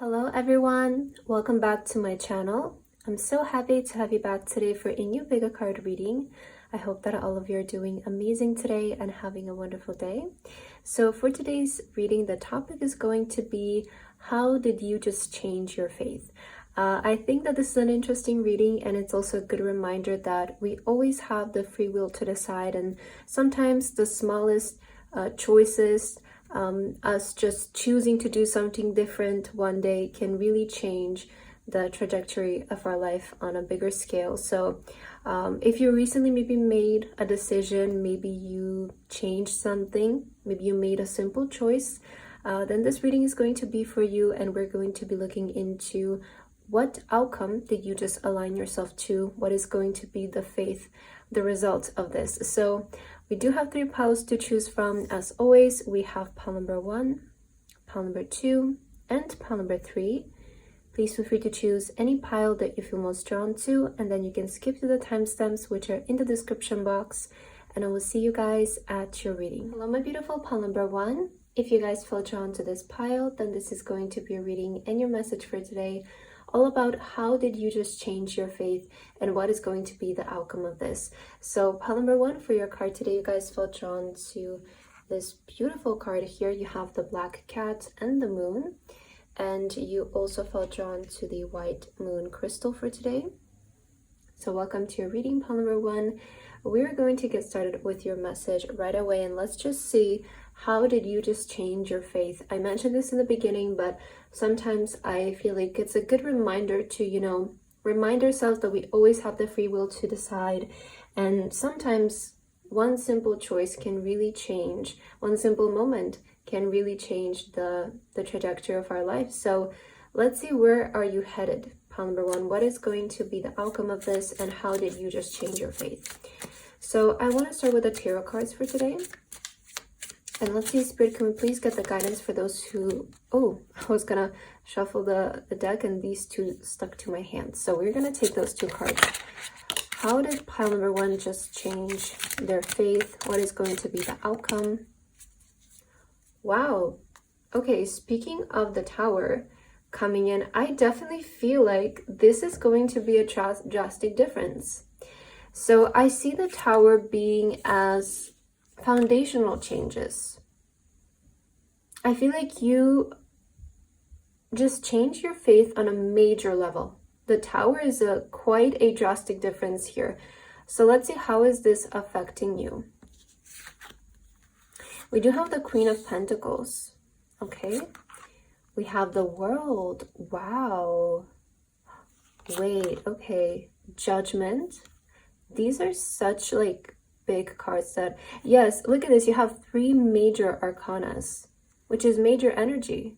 Hello everyone, welcome back to my channel. I'm so happy to have you back today for a new bigger card reading. I hope that all of you are doing amazing today and having a wonderful day. So for today's reading, the topic is going to be, how did you just change your faith? I think that this is an interesting reading, and it's also a good reminder that we always have the free will to decide, and sometimes the smallest choices, us just choosing to do something different one day can really change the trajectory of our life on a bigger scale. So if you recently maybe made a decision, maybe you changed something, maybe you made a simple choice, then this reading is going to be for you, and we're going to be looking into what outcome did you just align yourself to, what is going to be the faith, the result of this. So we do have 3 piles to choose from. As always, we have pile number 1, pile number 2, and pile number 3. Please feel free to choose any pile that you feel most drawn to, and then you can skip to the timestamps, which are in the description box, and I will see you guys at your reading. Hello, my beautiful pile number 1. If you guys feel drawn to this pile, then this is going to be a reading and your message for today, all about how did you just change your faith and what is going to be the outcome of this. So pile number 1 for your card today, you guys felt drawn to this beautiful card here. You have the black cat and the moon, and you also felt drawn to the white moon crystal for today. So welcome to your reading, pile number 1. We're going to get started with your message right away, and let's just see, how did you just change your faith? I mentioned this in the beginning, but sometimes I feel like it's a good reminder to, remind ourselves that we always have the free will to decide. And sometimes one simple choice can really change, one simple moment can really change the trajectory of our life. So let's see, where are you headed? Pile number 1, what is going to be the outcome of this, and how did you just change your faith? So I want to start with the tarot cards for today. And let's see, Spirit, can we please get the guidance for those who... Oh, I was going to shuffle the deck and these 2 stuck to my hand. So we're going to take those 2 cards. How did pile number 1 just change their faith? What is going to be the outcome? Wow. Okay, speaking of the Tower coming in, I definitely feel like this is going to be a drastic difference. So I see the Tower being as foundational changes. I feel like you just change your faith on a major level. The Tower is quite a drastic difference here. So let's see, how is this affecting you? We do have the Queen of Pentacles. Okay. We have the World. Wow. Wait, okay. Judgment. These are such big cards that, yes, look at this, you have 3 major arcanas, which is major energy.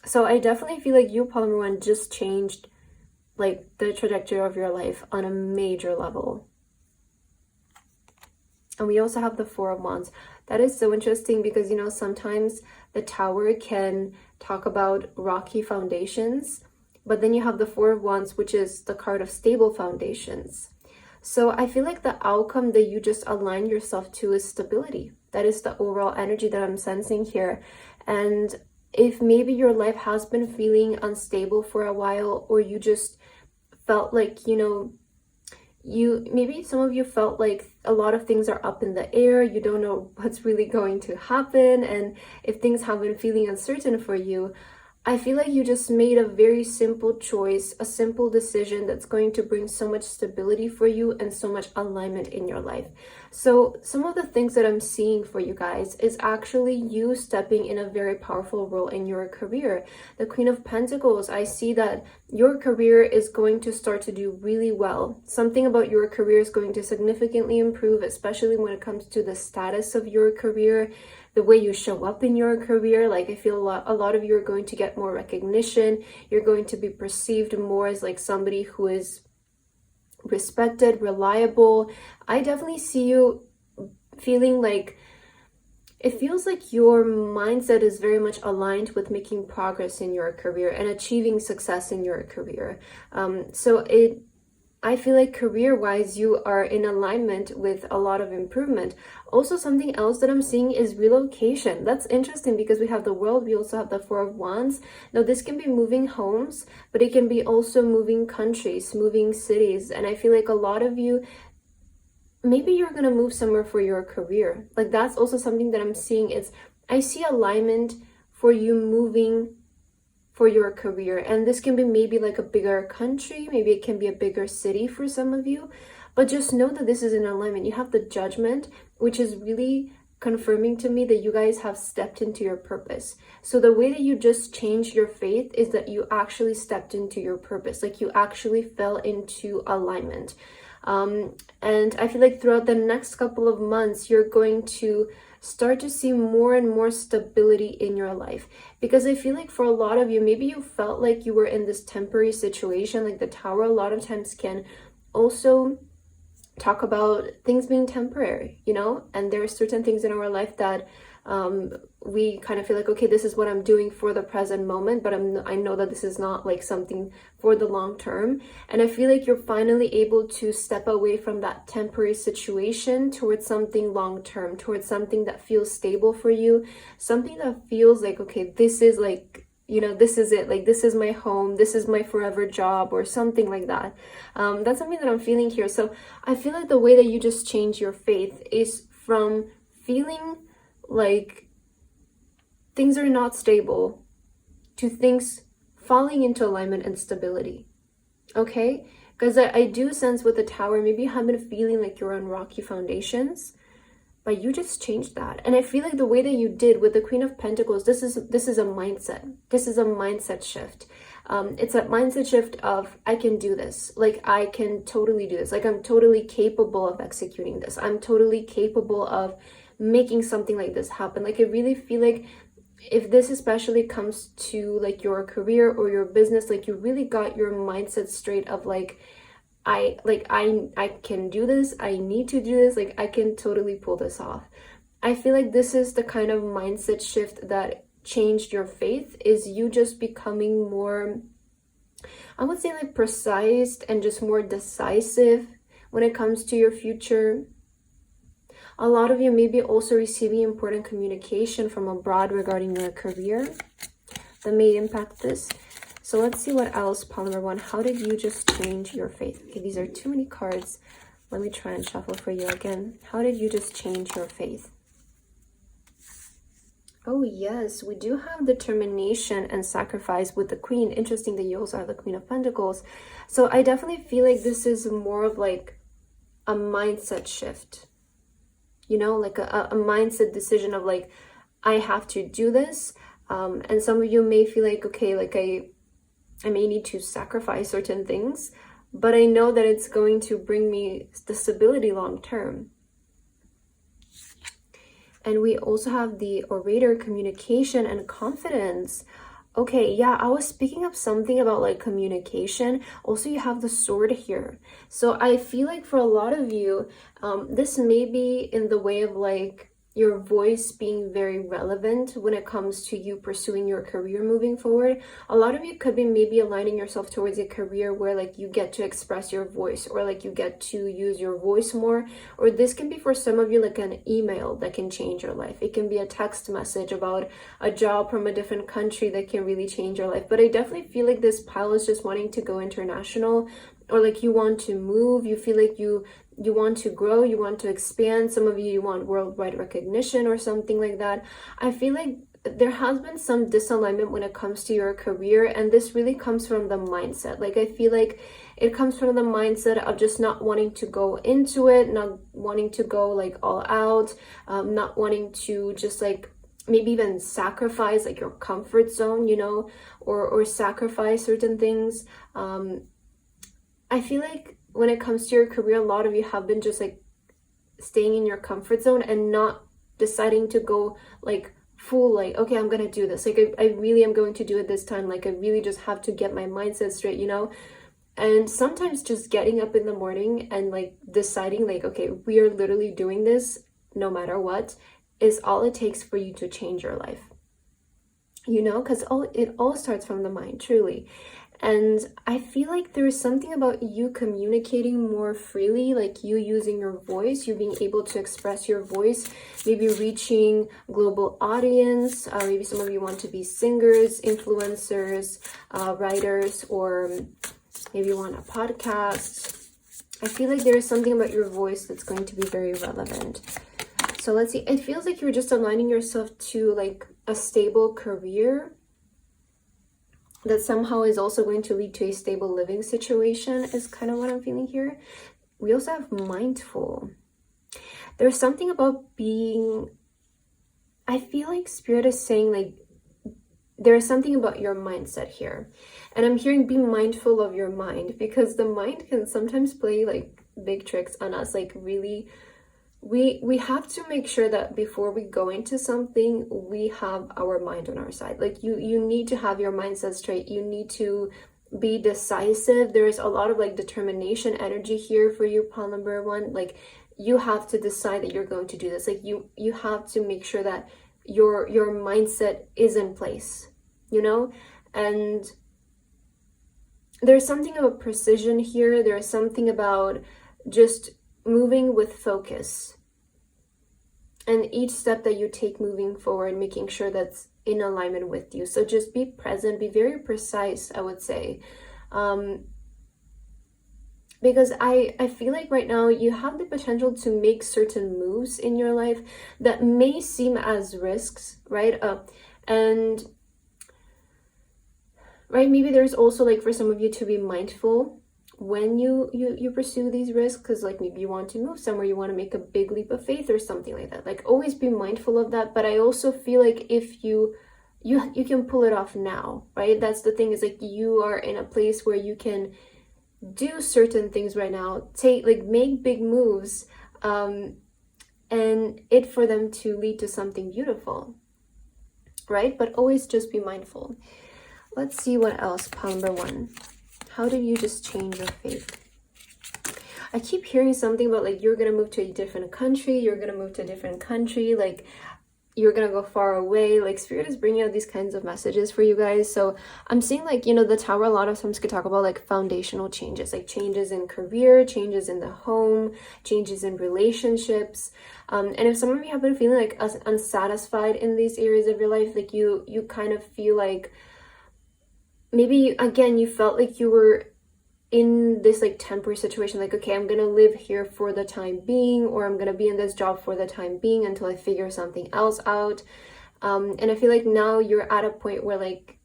So I definitely feel like you, pile number 1, just changed the trajectory of your life on a major level. And we also have the 4 of Wands. That is so interesting because, sometimes the Tower can talk about rocky foundations, but then you have the 4 of Wands, which is the card of stable foundations. So I feel like the outcome that you just align yourself to is stability. That is the overall energy that I'm sensing here. And if maybe your life has been feeling unstable for a while, or you just felt like, maybe some of you felt like a lot of things are up in the air, you don't know what's really going to happen, and if things have been feeling uncertain for you, I feel like you just made a very simple choice, a simple decision that's going to bring so much stability for you and so much alignment in your life. So some of the things that I'm seeing for you guys is actually you stepping in a very powerful role in your career. The Queen of Pentacles, I see that your career is going to start to do really well. Something about your career is going to significantly improve, especially when it comes to the status of your career, the way you show up in your career. I feel a lot of you are going to get more recognition. You're going to be perceived more as somebody who is respected, reliable. I definitely see you feeling it feels like your mindset is very much aligned with making progress in your career and achieving success in your career. So I feel like career-wise, you are in alignment with a lot of improvement. Also, something else that I'm seeing is relocation. That's interesting because we have the World, we also have the Four of Wands. Now, this can be moving homes, but it can be also moving countries, moving cities. And I feel like a lot of you, maybe you're going to move somewhere for your career. Like, that's also something that I'm seeing. I see alignment for you moving for your career, and this can be maybe like a bigger country, maybe it can be a bigger city for some of you, but just know that this is in alignment. You have the Judgment, which is really confirming to me that you guys have stepped into your purpose. So the way that you just changed your faith is that you actually stepped into your purpose, like you actually fell into alignment. And I feel like throughout the next couple of months, you're going to start to see more and more stability in your life. Because I feel like for a lot of you, maybe you felt like you were in this temporary situation, like the Tower a lot of times can also talk about things being temporary, you know? And there are certain things in our life that we kind of feel like, okay, this is what I'm doing for the present moment, but I know that this is not like something for the long term. And I feel like you're finally able to step away from that temporary situation towards something long term, towards something that feels stable for you, something that feels like, okay, this is like, you know, this is it, like this is my home, this is my forever job, or something like that. That's something that I'm feeling here. So I feel like the way that you just change your faith is from feeling like things are not stable to things falling into alignment and stability. Okay? Because I do sense with the Tower, maybe you have been feeling like you're on rocky foundations, but you just changed that. And I feel like the way that you did with the Queen of Pentacles, this is a mindset. This is a mindset shift. It's a mindset shift of, I can do this. Like, I can totally do this. Like, I'm totally capable of executing this. I'm totally capable of making something like this happen. Like, I really feel like if this especially comes to like your career or your business, like you really got your mindset straight of like, I can do this, I need to do this, like I can totally pull this off. I feel like this is the kind of mindset shift that changed your faith, is you just becoming more, I would say, like precise and just more decisive when it comes to your future. A lot of you may be also receiving important communication from abroad regarding your career that may impact this. So let's see what else, pile number one. How did you just change your faith? Okay, these are too many cards. Let me try and shuffle for you again. How did you just change your faith? Oh yes, we do have determination and sacrifice with the Queen. Interesting that you also have the Queen of Pentacles. So I definitely feel like this is more of like a mindset shift. You know, like a mindset decision of like, I have to do this. And some of you may feel like, okay, like I may need to sacrifice certain things, but I know that it's going to bring me the stability long term. And we also have the Orator, communication and confidence. Okay, yeah, I was speaking of something about like communication. Also, you have the Sword here. So I feel like for a lot of you, this may be in the way of like your voice being very relevant when it comes to you pursuing your career moving forward. A lot of you could be maybe aligning yourself towards a career where like you get to express your voice, or like you get to use your voice more. Or this can be for some of you like an email that can change your life. It can be a text message about a job from a different country that can really change your life. But I definitely feel like this pile is just wanting to go international, or like you want to move, you feel like you want to grow, you want to expand. Some of you want worldwide recognition or something like that. I feel like there has been some disalignment when it comes to your career, and this really comes from the mindset. Like I feel like it comes from the mindset of just not wanting to go into it, not wanting to go like all out, not wanting to just like maybe even sacrifice like your comfort zone, you know, or sacrifice certain things. I feel like when it comes to your career, a lot of you have been just like staying in your comfort zone and not deciding to go like full, like, okay, I'm gonna do this. Like I really am going to do it this time. Like I really just have to get my mindset straight, you know? And sometimes just getting up in the morning and like deciding like, okay, we are literally doing this no matter what, is all it takes for you to change your life. You know, because it all starts from the mind, truly. And I feel like there's something about you communicating more freely, like you using your voice, you being able to express your voice, maybe reaching global audience. Maybe some of you want to be singers, influencers, writers, or maybe you want a podcast. I feel like there is something about your voice that's going to be very relevant. So let's see. It feels like you're just aligning yourself to like a stable career that somehow is also going to lead to a stable living situation, is kind of what I'm feeling here. We also have mindful. There's something about being, I feel like Spirit is saying like there's something about your mindset here. And I'm hearing be mindful of your mind, because the mind can sometimes play like big tricks on us. Like really, we have to make sure that before we go into something, we have our mind on our side. Like you need to have your mindset straight. You need to be decisive. There's a lot of like determination energy here for you, pile number 1. Like you have to decide that you're going to do this. Like you have to make sure that your mindset is in place, you know? And there's something about precision here. There's something about just moving with focus, and each step that you take moving forward, making sure that's in alignment with you. So just be present, be very precise, I would say. Because I feel like right now you have the potential to make certain moves in your life that may seem as risks, right? And right, maybe there's also like for some of you to be mindful when you pursue these risks, because like maybe you want to move somewhere, you want to make a big leap of faith or something like that. Like always be mindful of that. But I also feel like if you can pull it off now, right? That's the thing, is like you are in a place where you can do certain things right now, make big moves, and it for them to lead to something beautiful, right? But always just be mindful. Let's see what else. Pile number 1. How did you just change your faith? I keep hearing something about like you're gonna move to a different country, like you're gonna go far away. Like Spirit is bringing out these kinds of messages for you guys. So I'm seeing like, you know, the Tower a lot of times could talk about like foundational changes, like changes in career, changes in the home, changes in relationships. And if some of you have been feeling like unsatisfied in these areas of your life, like you kind of feel like maybe again you felt like you were in this like temporary situation, like, okay, I'm gonna live here for the time being, or I'm gonna be in this job for the time being until I figure something else out. And I feel like now you're at a point where like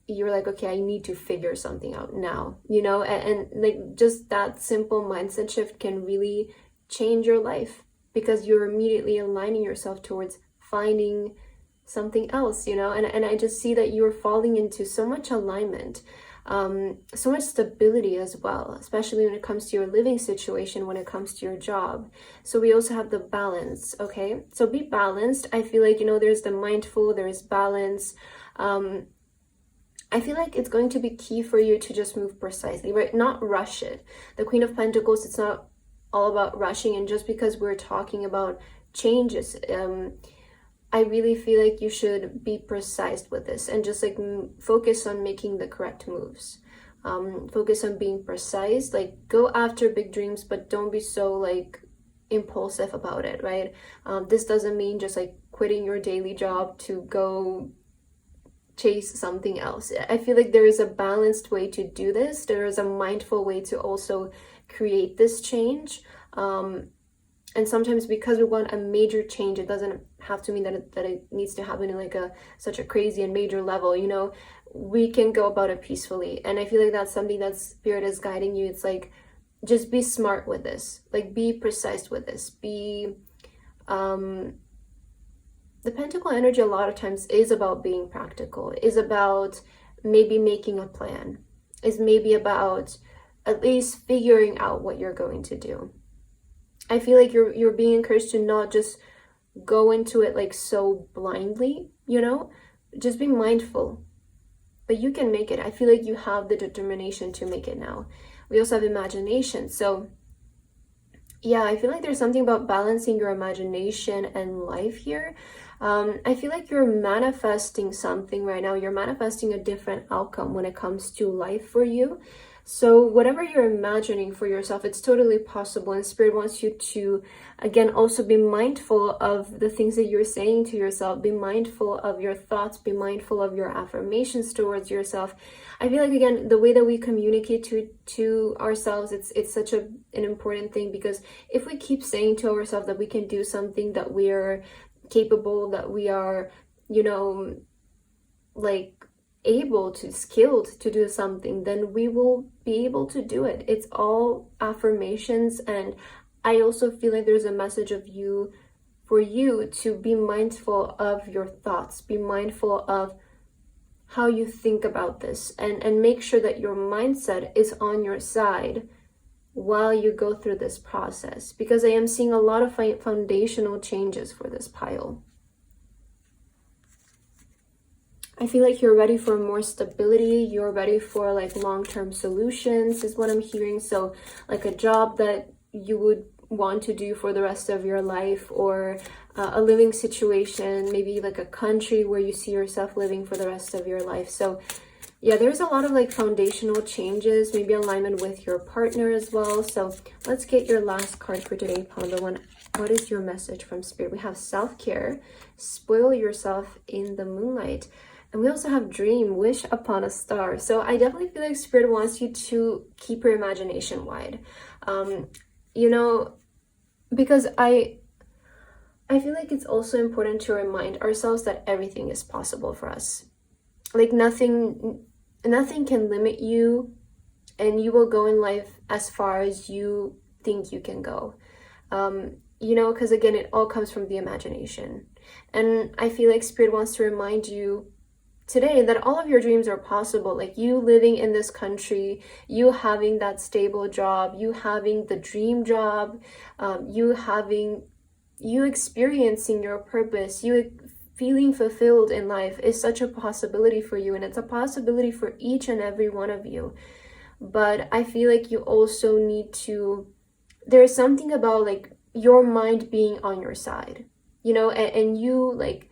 you're like, okay, I need to figure something out now, you know? And like just that simple mindset shift can really change your life, because you're immediately aligning yourself towards finding something else, you know? And I just see that you're falling into so much alignment, so much stability as well, especially when it comes to your living situation, when it comes to your job. So we also have the balance, okay? So be balanced. I feel like, you know, there's the mindful, there's balance. I feel like it's going to be key for you to just move precisely, right? Not rush it. The Queen of Pentacles, it's not all about rushing. And just because we're talking about changes, I really feel like you should be precise with this and just like focus on making the correct moves. Focus on being precise, like go after big dreams, but don't be so like impulsive about it, right? This doesn't mean just like quitting your daily job to go chase something else. I feel like there is a balanced way to do this. There is a mindful way to also create this change. And sometimes because we want a major change, it doesn't have to mean that it needs to happen in like such a crazy and major level, you know? We can go about it peacefully. And I feel like that's something that Spirit is guiding you. It's like, just be smart with this. Like, be precise with this. The Pentacle energy a lot of times is about being practical, is about maybe making a plan, is maybe about at least figuring out what you're going to do. I feel like you're being encouraged to not just go into it like so blindly, you know? Just be mindful. But you can make it. I feel like you have the determination to make it now. We also have imagination. So yeah, I feel like there's something about balancing your imagination and life here. I feel like you're manifesting something right now. You're manifesting a different outcome when it comes to life for you. So whatever you're imagining for yourself, it's totally possible. And Spirit wants you to, again, also be mindful of the things that you're saying to yourself. Be mindful of your thoughts. Be mindful of your affirmations towards yourself. I feel like, again, the way that we communicate to ourselves, it's such an important thing, because if we keep saying to ourselves that we can do something, that we're capable, that we are, like able to, skilled to do something, then we will be able to do it. It's all affirmations. And I also feel like there's a message of you, for you to be mindful of your thoughts, be mindful of how you think about this, and make sure that your mindset is on your side while you go through this process, because I am seeing a lot of foundational changes for this pile. I feel like you're ready for more stability. You're ready for like long-term solutions is what I'm hearing. So like a job that you would want to do for the rest of your life, or a living situation, maybe like a country where you see yourself living for the rest of your life. So yeah, there's a lot of like foundational changes, maybe alignment with your partner as well. So let's get your last card for today, pile number 1. What is your message from Spirit? We have self-care, spoil yourself in the moonlight. And we also have dream, wish upon a star. So I definitely feel like Spirit wants you to keep your imagination wide. Because I feel like it's also important to remind ourselves that everything is possible for us. Like nothing can limit you, and you will go in life as far as you think you can go. Because again, it all comes from the imagination. And I feel like Spirit wants to remind you today that all of your dreams are possible. Like you living in this country, you having that stable job, you having the dream job, you experiencing your purpose, you feeling fulfilled in life is such a possibility for you, and it's a possibility for each and every one of you. But I feel like you also need to, there's something about like your mind being on your side, and you like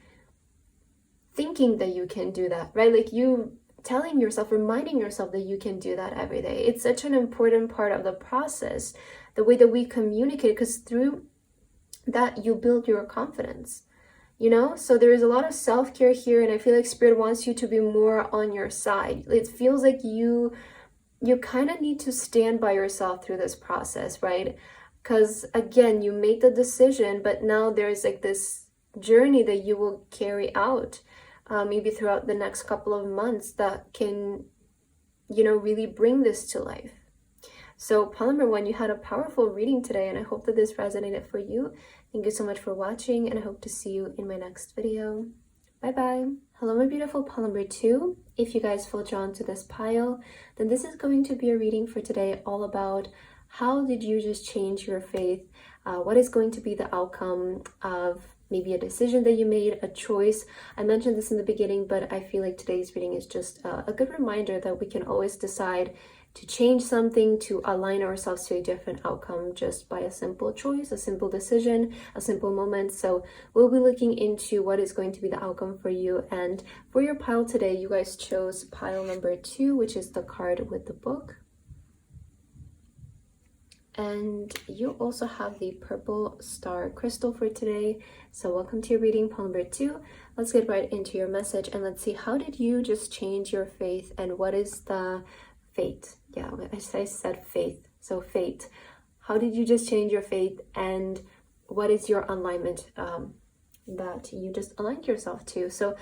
thinking that you can do that, right? Like you telling yourself, reminding yourself that you can do that every day. It's such an important part of the process, the way that we communicate, because through that you build your confidence, So there is a lot of self-care here, and I feel like Spirit wants you to be more on your side. It feels like you kind of need to stand by yourself through this process, right? Because again, you made the decision, but now there's like this journey that you will carry out, maybe throughout the next couple of months, that can, really bring this to life. So pile number 1, you had a powerful reading today, and I hope that this resonated for you. Thank you so much for watching, and I hope to see you in my next video. Bye bye. Hello, my beautiful pile number 2. If you guys feel drawn to this pile, then this is going to be a reading for today all about how did you just change your faith? What is going to be the outcome of maybe a decision that you made, a choice. I mentioned this in the beginning, but I feel like today's reading is just a good reminder that we can always decide to change something, to align ourselves to a different outcome just by a simple choice, a simple decision, a simple moment. So we'll be looking into what is going to be the outcome for you. And for your pile today, you guys chose pile number 2, which is the card with the book. And you also have the purple star crystal for today. So welcome to your reading, pile number 2. Let's get right into your message, and let's see, how did you just change your faith, and what is the fate? Yeah, I said faith. So fate. How did you just change your faith, and what is your alignment that you just aligned yourself to? So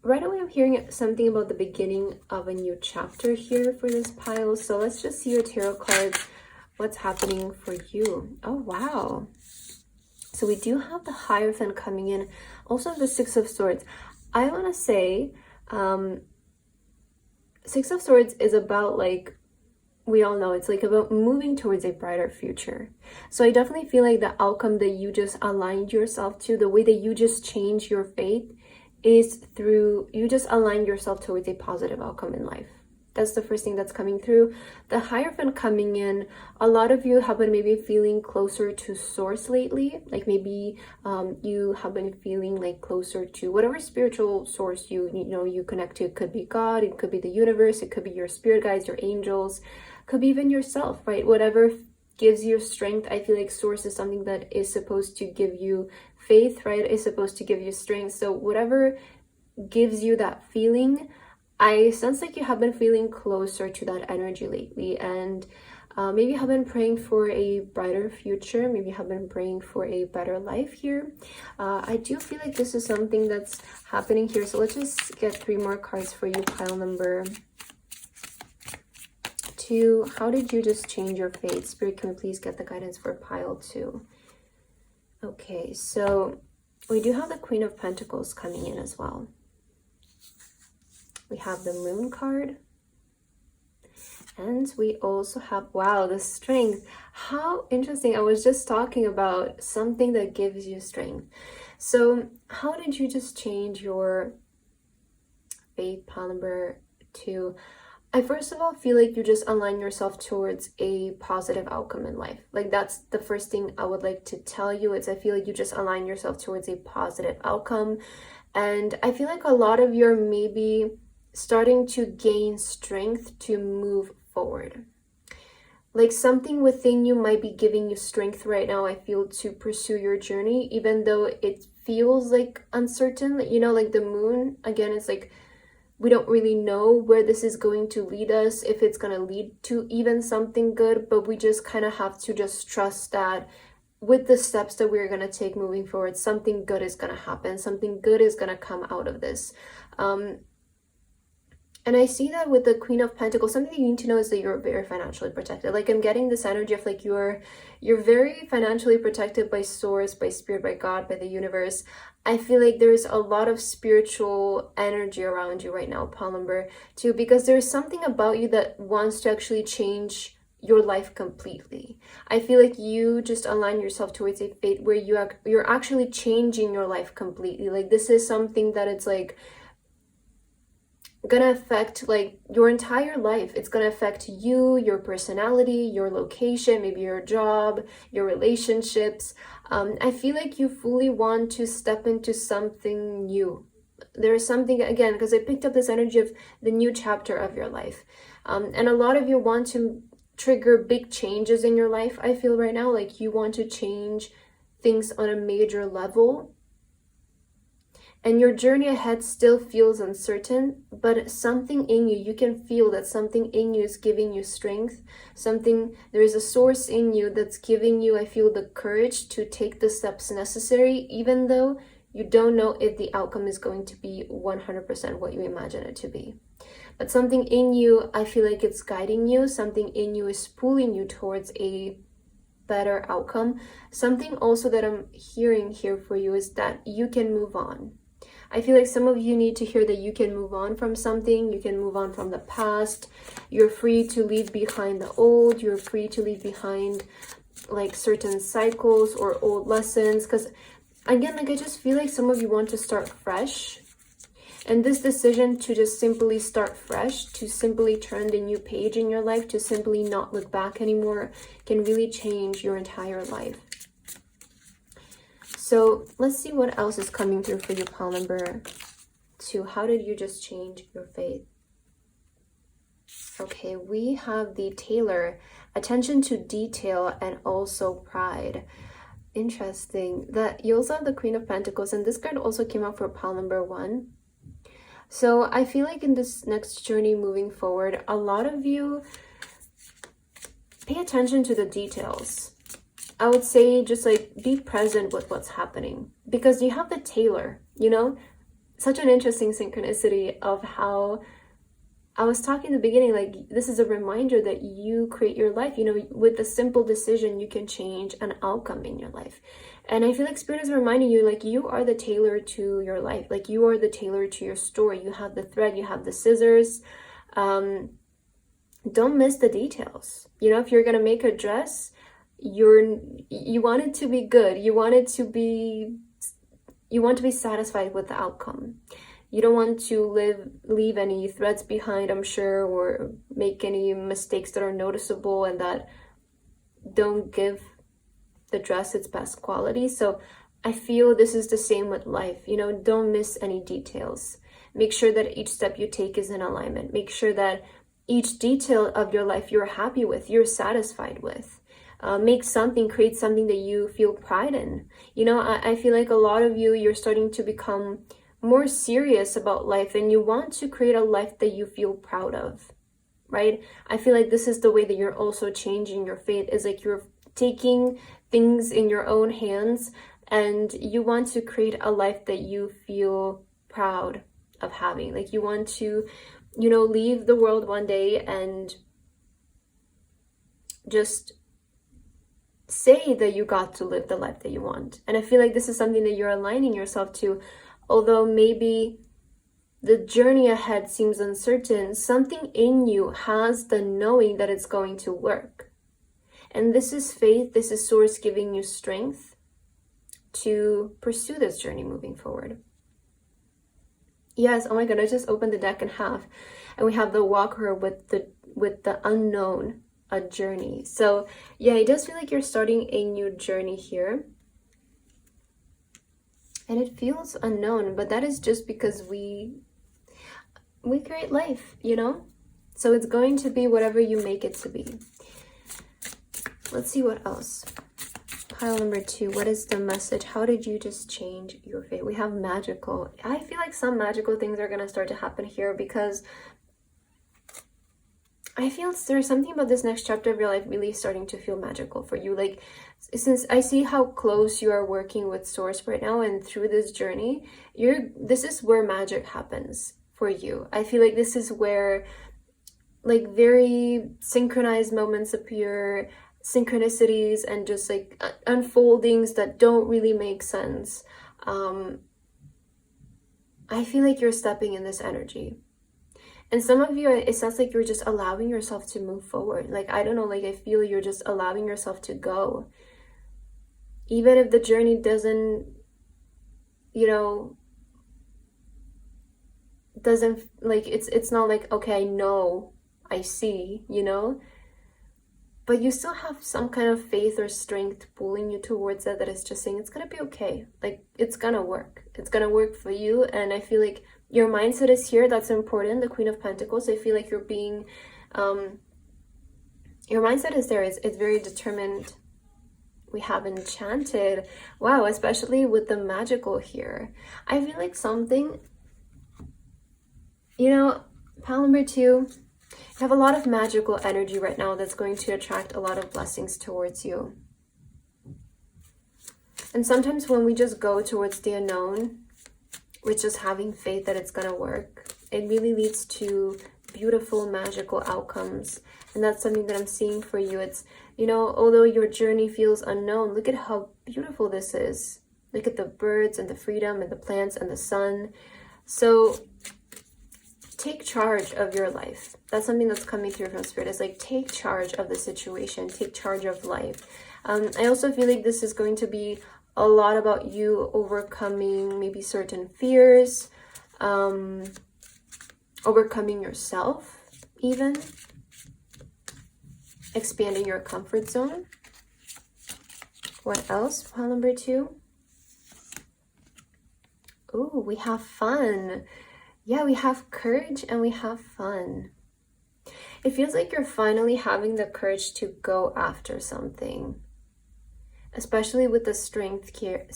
right away, I'm hearing something about the beginning of a new chapter here for this pile. So let's just see your tarot cards. What's happening for you? Oh, wow. So we do have the Hierophant coming in. Also the Six of Swords. I want to say Six of Swords is about, like, we all know, it's like about moving towards a brighter future. So I definitely feel like the outcome that you just aligned yourself to, the way that you just change your faith, is through you just align yourself towards a positive outcome in life. That's the first thing that's coming through. The Hierophant coming in, a lot of you have been maybe feeling closer to source lately. Like maybe you have been feeling like closer to whatever spiritual source you connect to. It could be God, it could be the universe, it could be your spirit guides, your angels, could be even yourself, right? Whatever gives you strength. I feel like source is something that is supposed to give you faith, right? It's supposed to give you strength. So whatever gives you that feeling, I sense like you have been feeling closer to that energy lately, and maybe you have been praying for a brighter future. Maybe you have been praying for a better life here. I do feel like this is something that's happening here. So let's just get 3 more cards for you, pile number 2. How did you just change your fate? Spirit, can we please get the guidance for pile 2? Okay, so we do have the Queen of Pentacles coming in as well. We have the Moon card. And we also have, wow, the Strength. How interesting. I was just talking about something that gives you strength. So how did you just change your fate, pile number 2? I first of all feel like you just align yourself towards a positive outcome in life. Like that's the first thing I would like to tell you. I feel like you just align yourself towards a positive outcome. And I feel like a lot of you are maybe starting to gain strength to move forward. Like something within you might be giving you strength right now, I feel, to pursue your journey, even though it feels like uncertain. Like the Moon, again, it's like we don't really know where this is going to lead us, if it's going to lead to even something good, but we just kind of have to just trust that with the steps that we're going to take moving forward, something good is going to happen, something good is going to come out of this. And I see that with the Queen of Pentacles. Something you need to know is that you're very financially protected. Like I'm getting this energy of like you're very financially protected by source, by spirit, by God, by the universe. I feel like there's a lot of spiritual energy around you right now, pile number 2, because there's something about you that wants to actually change your life completely. I feel like you just align yourself towards a fate where you're actually changing your life completely. Like this is something that it's like gonna affect like your entire life. It's gonna affect you, your personality, your location, maybe your job, your relationships. I feel like you fully want to step into something new. There's something, again, because I picked up this energy of the new chapter of your life. And a lot of you want to trigger big changes in your life, I feel right now. Like you want to change things on a major level. And your journey ahead still feels uncertain, but something in you can feel that something in you is giving you strength. There is a source in you that's giving you, I feel, the courage to take the steps necessary, even though you don't know if the outcome is going to be 100% what you imagine it to be. But something in you, I feel like it's guiding you. Something in you is pulling you towards a better outcome. Something also that I'm hearing here for you is that you can move on. I feel like some of you need to hear that you can move on from something. You can move on from the past. You're free to leave behind the old. You're free to leave behind like certain cycles or old lessons. Because again, like I just feel like some of you want to start fresh. And this decision to just simply start fresh, to simply turn the new page in your life, to simply not look back anymore, can really change your entire life. So let's see what else is coming through for you, pile number 2. How did you just change your fate? Okay, we have the Tailor, attention to detail and also pride. Interesting. That you also have the Queen of Pentacles, and this card also came out for pile number 1. So I feel like in this next journey moving forward, a lot of you pay attention to the details. I would say just like be present with what's happening, because you have the Tailor, such an interesting synchronicity of how I was talking in the beginning, like this is a reminder that you create your life, with a simple decision, you can change an outcome in your life. And I feel like Spirit is reminding you, like you are the tailor to your life, like you are the tailor to your story. You have the thread, you have the scissors. Don't miss the details. If you're going to make a dress, you want it to be good. You want to be satisfied with the outcome. You don't want to leave any threads behind, I'm sure, or make any mistakes that are noticeable and that don't give the dress its best quality. So I feel this is the same with life. Don't miss any details. Make sure that each step you take is in alignment. Make sure that each detail of your life you're happy with, you're satisfied with. Create something that you feel pride in. I feel like a lot of you're starting to become more serious about life, and you want to create a life that you feel proud of, right? I feel like this is the way that you're also changing your fate, is like you're taking things in your own hands, and you want to create a life that you feel proud of having. Like you want to, leave the world one day and just say that you got to live the life that you want. And I feel like this is something that you're aligning yourself to. Although maybe the journey ahead seems uncertain, something in you has the knowing that it's going to work. And this is faith, this is Source giving you strength to pursue this journey moving forward. Yes, oh my god, I just opened the deck in half, and we have the Walker with the unknown, a journey. So yeah, it does feel like you're starting a new journey here. And it feels unknown, but that is just because we create life, So it's going to be whatever you make it to be. Let's see what else. Pile number 2, what is the message? How did you just change your fate? We have magical. I feel like some magical things are going to start to happen here, because I feel there's something about this next chapter of your life really starting to feel magical for you. Like, since I see how close you are working with Source right now, and through this journey, this is where magic happens for you. I feel like this is where like very synchronized moments appear, synchronicities, and just like unfoldings that don't really make sense. I feel like you're stepping in this energy. And some of you, it sounds like you're just allowing yourself to move forward. Like, I don't know, like I feel you're just allowing yourself to go. Even if the journey doesn't, like, it's not like, okay, I know, I see, but you still have some kind of faith or strength pulling you towards that is just saying it's gonna be okay. Like, it's gonna work. It's gonna work for you. And I feel like your mindset is here. That's important. The Queen of Pentacles. I feel like you're being, your mindset is there. It's very determined. We have Enchanted. Wow, especially with the magical here. I feel like something, pile number 2, you have a lot of magical energy right now that's going to attract a lot of blessings towards you. And sometimes when we just go towards the unknown, with just having faith that it's going to work, it really leads to beautiful, magical outcomes. And that's something that I'm seeing for you. It's, although your journey feels unknown, look at how beautiful this is. Look at the birds and the freedom and the plants and the sun. So take charge of your life. That's something that's coming through from Spirit. It's like, take charge of the situation, take charge of life. I also feel like this is going to be a lot about you overcoming maybe certain fears, overcoming yourself, even expanding your comfort zone. What else? Pile number 2. Oh, we have fun. Yeah, we have courage and we have fun. It feels like you're finally having the courage to go after something, especially with the strength here.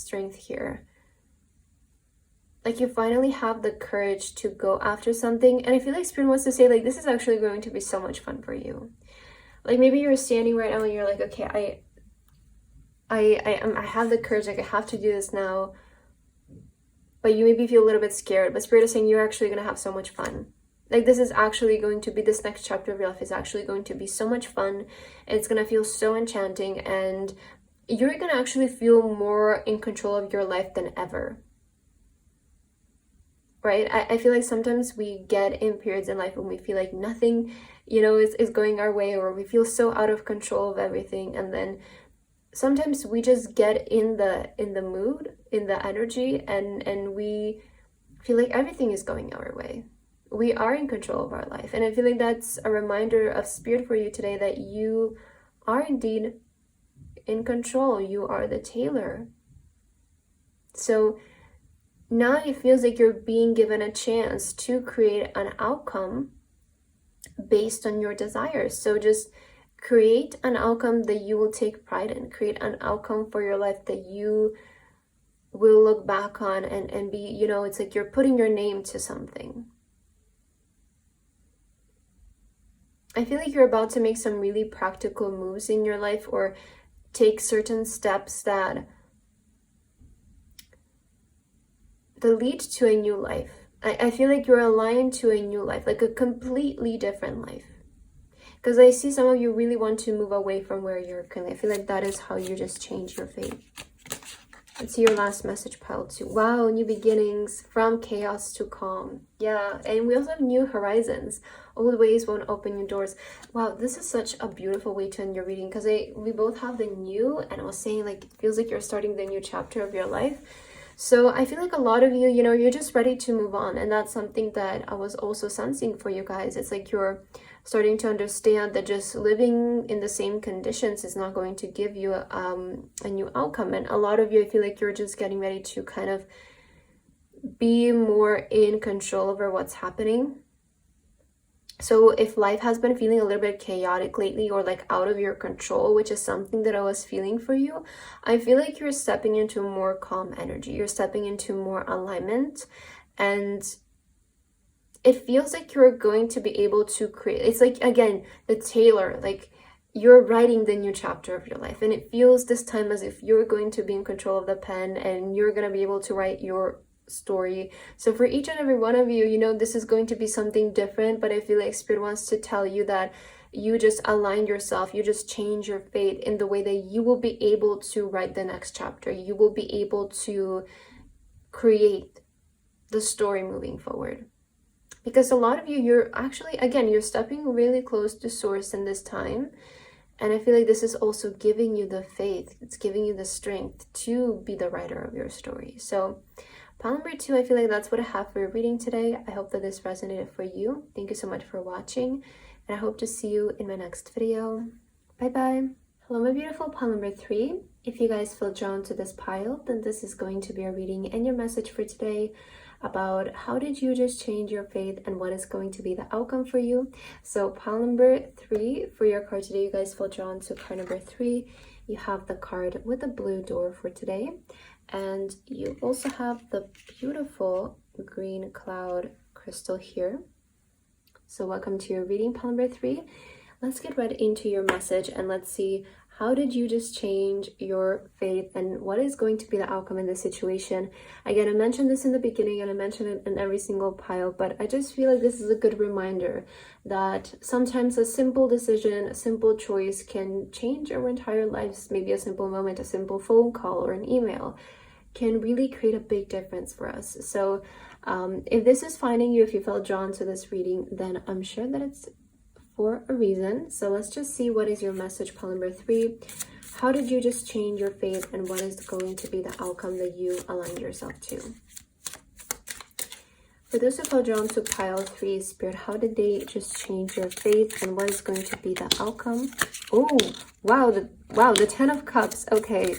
Like, you finally have the courage to go after something. And I feel like Spirit wants to say, like, this is actually going to be so much fun for you. Like, maybe you're standing right now and you're like, okay, I have the courage, like I have to do this now. But you maybe feel a little bit scared. But Spirit is saying you're actually going to have so much fun. Like, this is actually going to be, this next chapter of your life is actually going to be so much fun. It's going to feel so enchanting. And you're going to actually feel more in control of your life than ever. Right? I feel like sometimes we get in periods in life when we feel like nothing, is going our way, or we feel so out of control of everything. And then sometimes we just get in the mood, in the energy, and we I feel like everything is going our way. We are in control of our life. And I feel like that's a reminder of Spirit for you today, that you are indeed in control. You are the tailor. So now it feels like you're being given a chance to create an outcome based on your desires. So just create an outcome that you will take pride in. Create an outcome for your life that you will look back on and be, you know, it's like you're putting your name to something. I feel like you're about to make some really practical moves in your life, or take certain steps that lead to a new life. I feel like you're aligned to a new life, like a completely different life. Because I see some of you really want to move away from where you're currently. I feel like that is how you just change your fate. Let's see your last message, pile 2. Wow, new beginnings, from chaos to calm. Yeah, and we also have new horizons. Old ways won't open new doors. Wow, this is such a beautiful way to end your reading, because we both have the new, and I was saying, like, it feels like you're starting the new chapter of your life. So I feel like a lot of you, you know, you're just ready to move on. And that's something that I was also sensing for you guys. It's like you're starting to understand that just living in the same conditions is not going to give you a new outcome. And a lot of you, I feel like you're just getting ready to kind of be more in control over what's happening. So if life has been feeling a little bit chaotic lately, or like out of your control, which is something that I was feeling for you, I feel like you're stepping into more calm energy. You're stepping into more alignment, and it feels like you're going to be able to create, it's like, again, the tailor, like you're writing the new chapter of your life. And it feels this time as if you're going to be in control of the pen, and you're going to be able to write your story. So for each and every one of you, you know, this is going to be something different, but I feel like Spirit wants to tell you that you just align yourself, you just change your fate in the way that you will be able to write the next chapter. You will be able to create the story moving forward. Because a lot of you, you're actually, again, you're stepping really close to source in this time. And I feel like this is also giving you the faith. It's giving you the strength to be the writer of your story. So pile number 2, I feel like that's what I have for your reading today. I hope that this resonated for you. Thank you so much for watching. And I hope to see you in my next video. Bye-bye. Hello, my beautiful pile number 3. If you guys feel drawn to this pile, then this is going to be a reading and your message for today about how did you just change your faith and what is going to be the outcome for you. So pile number 3 for your card today, you guys feel drawn to card number 3. You have the card with the blue door for today, and you also have the beautiful green cloud crystal here. So welcome to your reading, pile number 3. Let's get right into your message, and let's see, how did you just change your faith and what is going to be the outcome in this situation? Again, I mentioned this in the beginning and I mentioned it in every single pile, but I just feel like this is a good reminder that sometimes a simple decision, a simple choice can change our entire lives. Maybe a simple moment, a simple phone call or an email can really create a big difference for us. So if this is finding you, if you felt drawn to this reading, then I'm sure that it's for a reason. So let's just see, what is your message, pile number 3. How did you just change your faith and what is going to be the outcome that you aligned yourself to? For those who felt drawn to pile 3, Spirit, how did they just change your faith and what is going to be the outcome? Oh, wow, the 10 of Cups. Okay,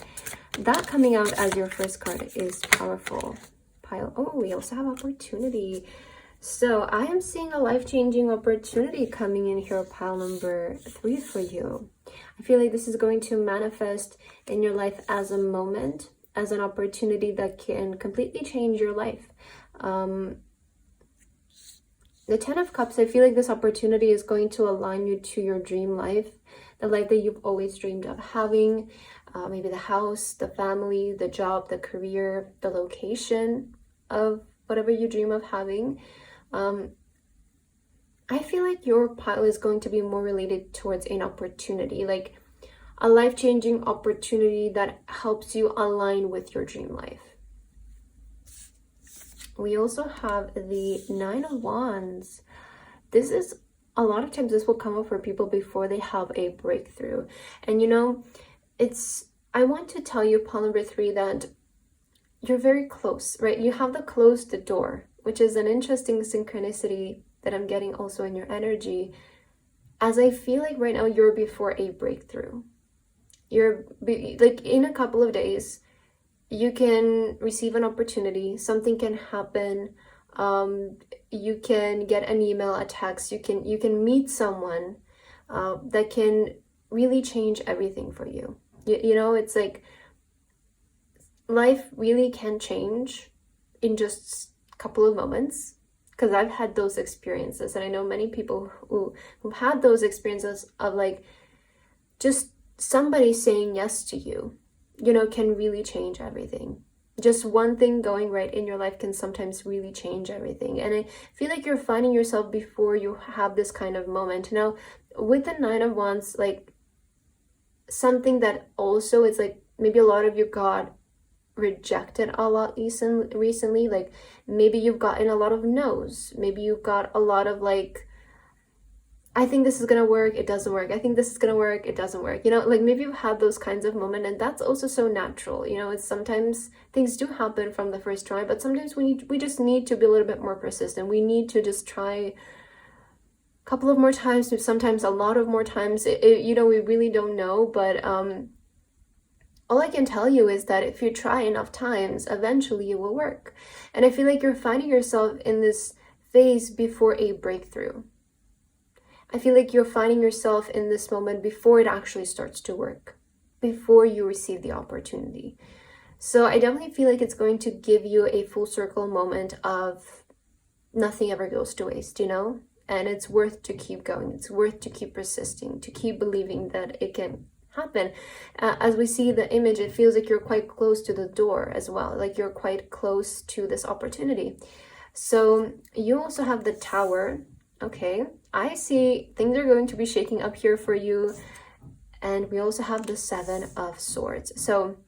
that coming out as your first card is powerful. Pile, oh, we also have opportunity. So I am seeing a life-changing opportunity coming in here, pile number 3 for you. I feel like this is going to manifest in your life as a moment, as an opportunity that can completely change your life. The 10 of Cups, I feel like this opportunity is going to align you to your dream life, the life that you've always dreamed of having, maybe the house, the family, the job, the career, the location of whatever you dream of having. I feel like your pile is going to be more related towards an opportunity, like a life-changing opportunity that helps you align with your dream life. We also have the 9 of Wands. This is, a lot of times this will come up for people before they have a breakthrough. And you know, I want to tell you, pile number 3, that you're very close, right? You have the closed door which is an interesting synchronicity that I'm getting also in your energy, as I feel like right now you're before a breakthrough. You're like in a couple of days, you can receive an opportunity, something can happen, you can get an email, a text, you can meet someone that can really change everything for you. You know, it's like life really can change in just a couple of moments, because I've had those experiences, and I know many people who've had those experiences of like just somebody saying yes to you, you know, can really change everything. Just one thing going right in your life can sometimes really change everything. And I feel like you're finding yourself before you have this kind of moment. Now, with the Nine of Wands, like something that also is like maybe a lot of you got rejected a lot recently. Like maybe you've gotten a lot of no's. Maybe you've got a lot of like, I think this is gonna work, it doesn't work. I think this is gonna work, it doesn't work. You know, like maybe you've had those kinds of moments, and that's also so natural. You know, it's sometimes things do happen from the first try, but sometimes we just need to be a little bit more persistent. We need to just try a couple of more times, sometimes a lot of more times. You know, we really don't know, but all I can tell you is that if you try enough times, eventually it will work. And I feel like you're finding yourself in this phase before a breakthrough. I feel like you're finding yourself in this moment before it actually starts to work, before you receive the opportunity. So I definitely feel like it's going to give you a full circle moment of nothing ever goes to waste, you know? And it's worth to keep going. It's worth to keep persisting, to keep believing that it can happen. As we see the image, it feels like you're quite close to the door as well, like you're quite close to this opportunity. So you also have the Tower. Okay, I see things are going to be shaking up here for you. And we also have the Seven of Swords. So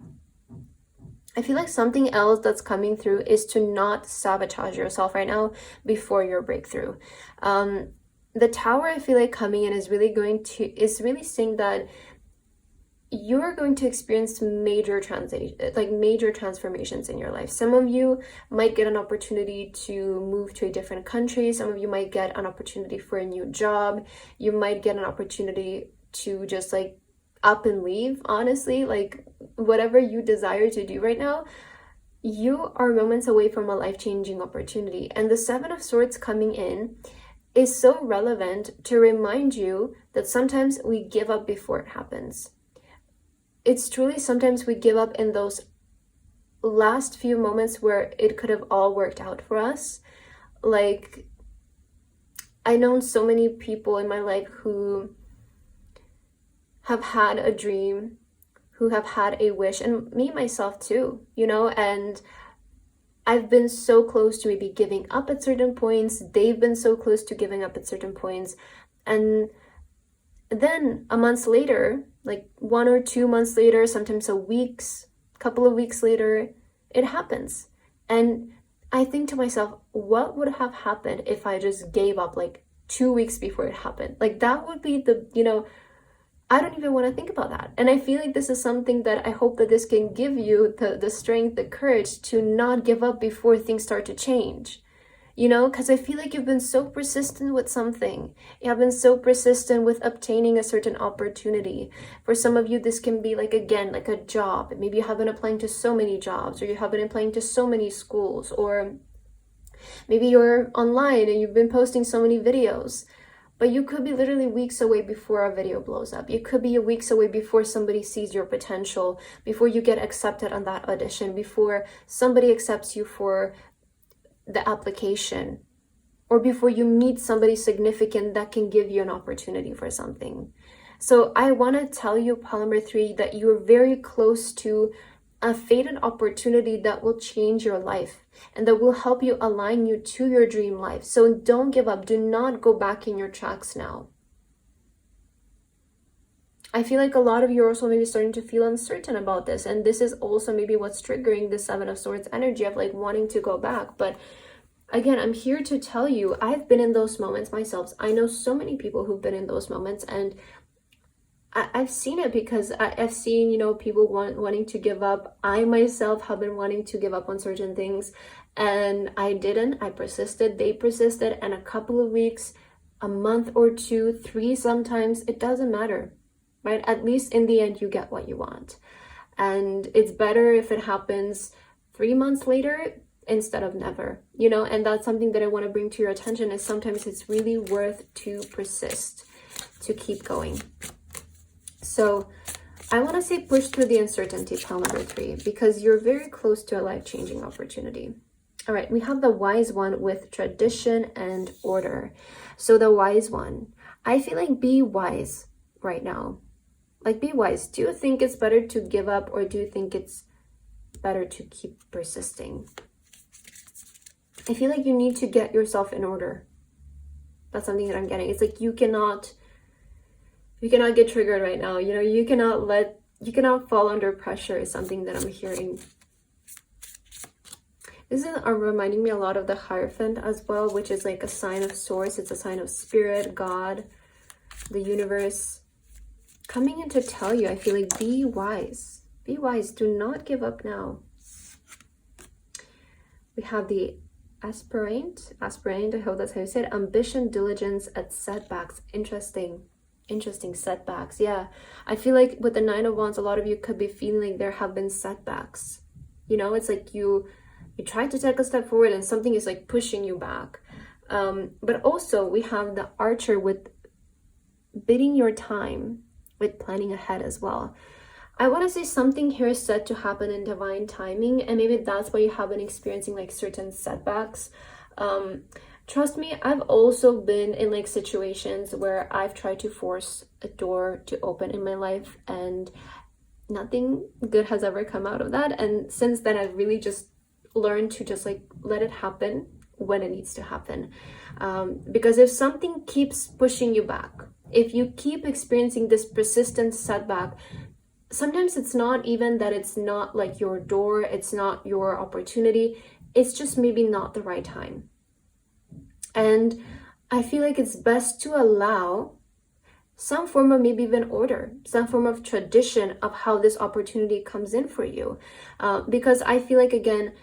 I feel like something else that's coming through is to not sabotage yourself right now before your breakthrough. The Tower, I feel like coming in is really saying that you're going to experience major transformations in your life. Some of you might get an opportunity to move to a different country. Some of you might get an opportunity for a new job. You might get an opportunity to just like up and leave, honestly, like whatever you desire to do right now, you are moments away from a life-changing opportunity. And the Seven of Swords coming in is so relevant to remind you that sometimes we give up before it happens. It's truly sometimes we give up in those last few moments where it could have all worked out for us. Like, I know so many people in my life who have had a dream, who have had a wish, and me myself too, you know, and I've been so close to maybe giving up at certain points. They've been so close to giving up at certain points. And then a month later, like 1 or 2 months later, sometimes couple of weeks later, it happens. And I think to myself, what would have happened if I just gave up like 2 weeks before it happened? Like that would be I don't even want to think about that. And I feel like this is something that I hope that this can give you the strength, the courage to not give up before things start to change. You know, because I feel like you've been so persistent with something. You have been so persistent with obtaining a certain opportunity. For some of you, this can be like, again, like a job. Maybe you have been applying to so many jobs, or you have been applying to so many schools, or maybe you're online and you've been posting so many videos. But you could be literally weeks away before a video blows up. You could be weeks away before somebody sees your potential, before you get accepted on that audition, before somebody accepts you for the application, or before you meet somebody significant that can give you an opportunity for something. So I want to tell you, pile number 3, that you're very close to a fated opportunity that will change your life and that will help you align you to your dream life. So don't give up. Do not go back in your tracks now. I feel like a lot of you are also maybe starting to feel uncertain about this. And this is also maybe what's triggering the Seven of Swords energy of like wanting to go back. But again, I'm here to tell you, I've been in those moments myself. I know so many people who've been in those moments, and I've seen it because I've seen, people wanting to give up. I myself have been wanting to give up on certain things. And I didn't. I persisted, they persisted, and a couple of weeks, a month or two, 3 sometimes, it doesn't matter, right? At least in the end, you get what you want. And it's better if it happens 3 months later instead of never, you know. And that's something that I want to bring to your attention, is sometimes it's really worth to persist, to keep going. So I want to say push through the uncertainty, pile number 3, because you're very close to a life-changing opportunity. All right, we have the wise one with tradition and order. So the wise one, I feel like be wise right now. Like, be wise. Do you think it's better to give up, or do you think it's better to keep persisting? I feel like you need to get yourself in order. That's something that I'm getting. It's like you cannot get triggered right now. You know, you cannot fall under pressure is something that I'm hearing. This is reminding me a lot of the Hierophant as well, which is like a sign of source. It's a sign of spirit, God, the universe, coming in to tell you, I feel like, be wise. Be wise. Do not give up now. We have the aspirant, I hope that's how you say it. Ambition, diligence, and setbacks. Interesting setbacks. Yeah, I feel like with the 9 of Wands, a lot of you could be feeling like there have been setbacks. You know, it's like you try to take a step forward and something is like pushing you back. But also we have the Archer with bidding your time, with planning ahead as well. I want to say something here is set to happen in divine timing, and maybe that's why you have been experiencing like certain setbacks. Trust me, I've also been in like situations where I've tried to force a door to open in my life and nothing good has ever come out of that. And since then, I've really just learned to just like let it happen when it needs to happen. Because if something keeps pushing you back, if you keep experiencing this persistent setback, sometimes it's not even that it's not like your door, it's not your opportunity, it's just maybe not the right time. And I feel like it's best to allow some form of maybe even order, some form of tradition of how this opportunity comes in for you. Because I feel like, again,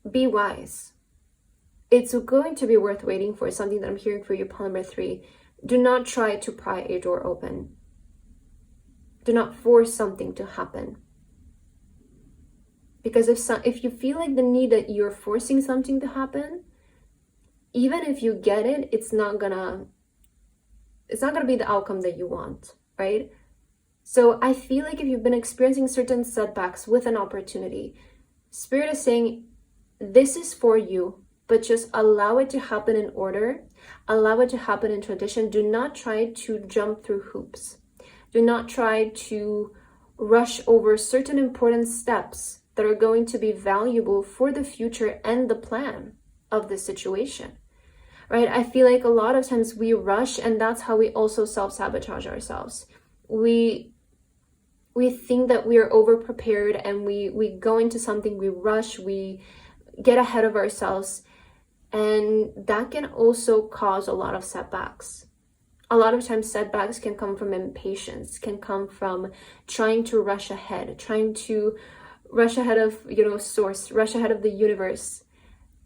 be wise. It's going to be worth waiting for, something that I'm hearing for you, pile number 3. Do not try to pry a door open. Do not force something to happen. Because if you feel like the need that you're forcing something to happen, even if you get it, it's not gonna be the outcome that you want, right? So I feel like if you've been experiencing certain setbacks with an opportunity, Spirit is saying, this is for you, but just allow it to happen in order. Allow it to happen in tradition. Do not try to jump through hoops. Do not try to rush over certain important steps that are going to be valuable for the future and the plan of the situation, right? I feel like a lot of times we rush, and that's how we also self-sabotage ourselves. We think that we are over-prepared, and we go into something, we rush, we get ahead of ourselves, and that can also cause a lot of setbacks. A lot of times setbacks can come from impatience, can come from trying to rush ahead of, source, rush ahead of the universe,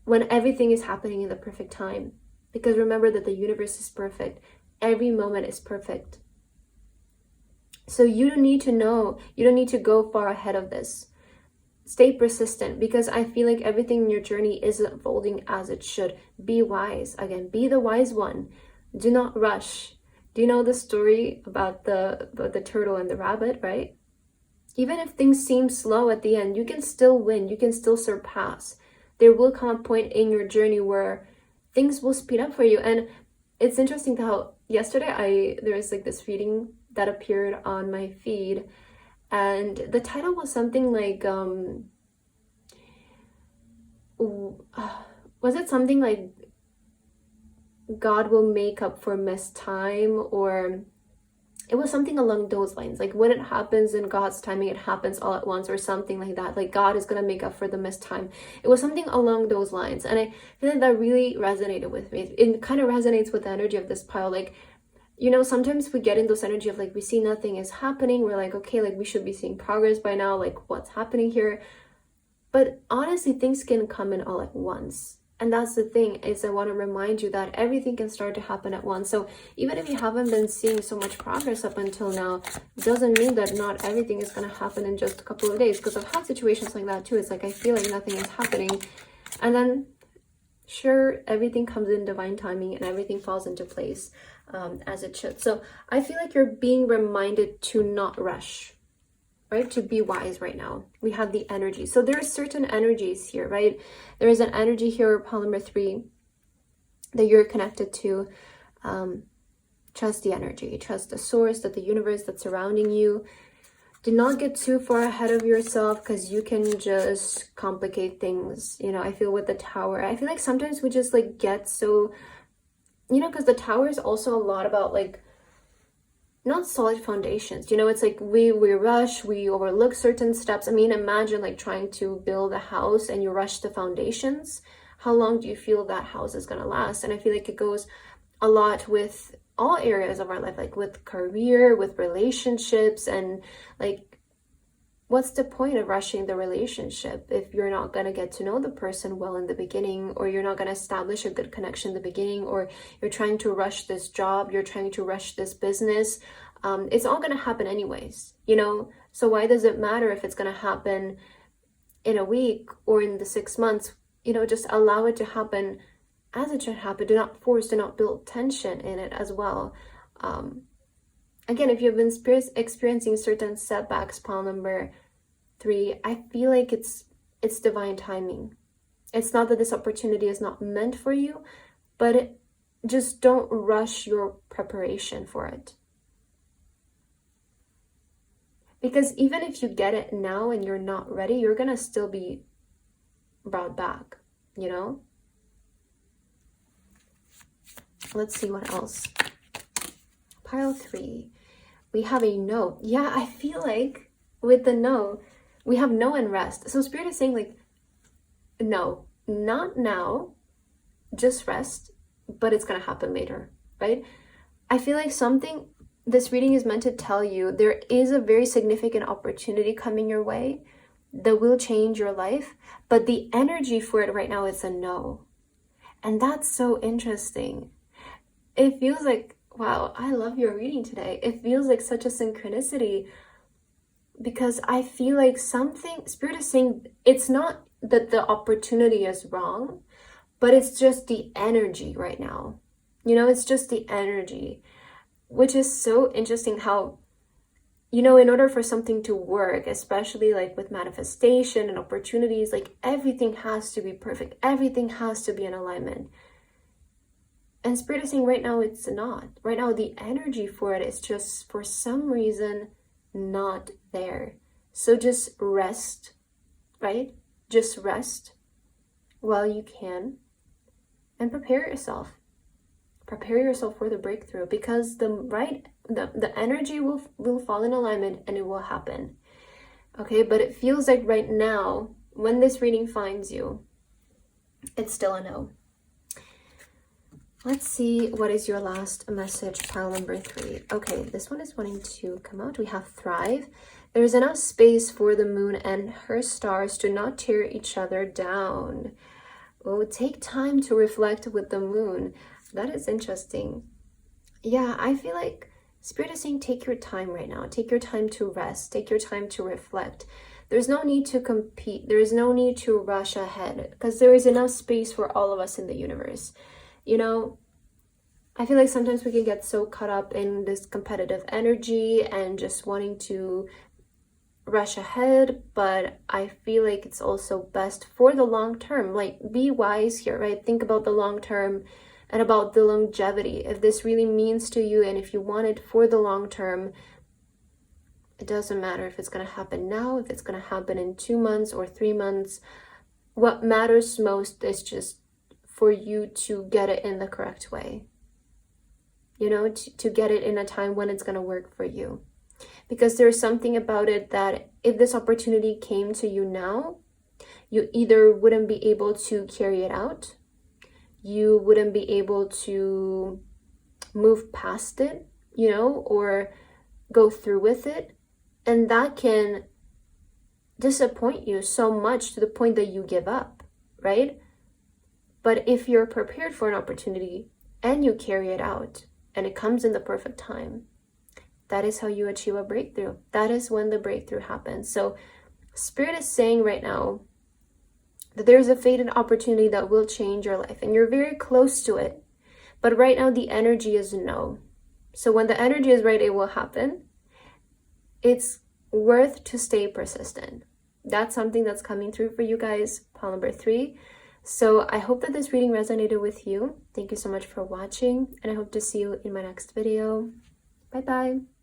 when everything is happening in the perfect time. Because remember that the universe is perfect. Every moment is perfect. So you don't need to go far ahead of this. Stay persistent, because I feel like everything in your journey is unfolding as it should. Be wise. Again, be the wise one. Do not rush. Do you know the story about the turtle and the rabbit, right? Even if things seem slow at the end, you can still win. You can still surpass. There will come a point in your journey where things will speed up for you. And it's interesting how yesterday there was like this reading that appeared on my feed, and the title was something like was it something like God will make up for missed time, or it was something along those lines, like when it happens in God's timing, it happens all at once, or something like that, like God is gonna make up for the missed time. It was something along those lines, and I feel like that really resonated with me. It kind of resonates with the energy of this pile. Like, sometimes we get in those energy of like, we see nothing is happening, we're like, okay, like we should be seeing progress by now, like what's happening here? But honestly, things can come in all at once. And that's the thing, is I want to remind you that everything can start to happen at once. So even if you haven't been seeing so much progress up until now, doesn't mean that not everything is going to happen in just a couple of days. Because I've had situations like that too. It's like I feel like nothing is happening. And then sure, everything comes in divine timing and everything falls into place as it should. So I feel like you're being reminded to not rush, right? To be wise right now. We have the energy. So there are certain energies here, right? There is an energy here, pile number 3, that you're connected to. Trust the energy, trust the source, that the universe that's surrounding you. Do not get too far ahead of yourself, because you can just complicate things. You know, I feel with the Tower, I feel like sometimes we just like get so, you know, because the Tower is also a lot about like not solid foundations. You know, it's like we rush, we overlook certain steps. I mean, imagine like trying to build a house and you rush the foundations. How long do you feel that house is going to last? And I feel like it goes a lot with all areas of our life, like with career, with relationships, and like, what's the point of rushing the relationship if you're not going to get to know the person well in the beginning, or you're not going to establish a good connection in the beginning, or you're trying to rush this job, you're trying to rush this business. It's all going to happen anyways, you know? So why does it matter if it's going to happen in a week or in the 6 months? You know, just allow it to happen as it should happen. Do not force, do not build tension in it as well. Again, if you've been experiencing certain setbacks, pile number 3, I feel like it's divine timing. It's not that this opportunity is not meant for you, but just don't rush your preparation for it. Because even if you get it now and you're not ready, you're gonna still be brought back, you know? Let's see what else. Pile 3, we have a no. Yeah, I feel like with the no, we have no and rest. So Spirit is saying like, no, not now, just rest, but it's gonna happen later, right? I feel like this reading is meant to tell you there is a very significant opportunity coming your way that will change your life, but the energy for it right now is a no. And that's so interesting. It feels like, wow, I love your reading today. It feels like such a synchronicity, because I feel like Spirit is saying it's not that the opportunity is wrong, but it's just the energy right now. You know, it's just the energy, which is so interesting how, you know, in order for something to work, especially like with manifestation and opportunities, like everything has to be perfect. Everything has to be in alignment. And Spirit is saying right now it's not. Right now the energy for it is just for some reason not there. So just rest, right? Just rest while you can and prepare yourself. Prepare yourself for the breakthrough, because the energy will fall in alignment and it will happen. Okay, but it feels like right now, when this reading finds you, it's still a no. Let's see, what is your last message, pile number 3? Okay, this one is wanting to come out. We have thrive. There is enough space for the moon and her stars to not tear each other down. Oh, take time to reflect with the moon. That is interesting. Yeah, I feel like Spirit is saying take your time right now. Take your time to rest. Take your time to reflect. There's no need to compete. There is no need to rush ahead, because there is enough space for all of us in the universe. You know, I feel like sometimes we can get so caught up in this competitive energy and just wanting to rush ahead, but I feel like it's also best for the long term. Like, be wise here, right? Think about the long term and about the longevity. If this really means to you and if you want it for the long term, it doesn't matter if it's going to happen now, if it's going to happen in 2 months or 3 months. What matters most is just for you to get it in the correct way. You know, to get it in a time when it's going to work for you. Because there's something about it that if this opportunity came to you now, you either wouldn't be able to carry it out, you wouldn't be able to move past it, you know, or go through with it. And that can disappoint you so much to the point that you give up, right? But if you're prepared for an opportunity and you carry it out and it comes in the perfect time, that is how you achieve a breakthrough. That is when the breakthrough happens. So Spirit is saying right now that there's a fated opportunity that will change your life and you're very close to it. But right now the energy is no. So when the energy is right, it will happen. It's worth to stay persistent. That's something that's coming through for you guys, pile number 3. So I hope that this reading resonated with you. Thank you so much for watching, and I hope to see you in my next video. Bye bye.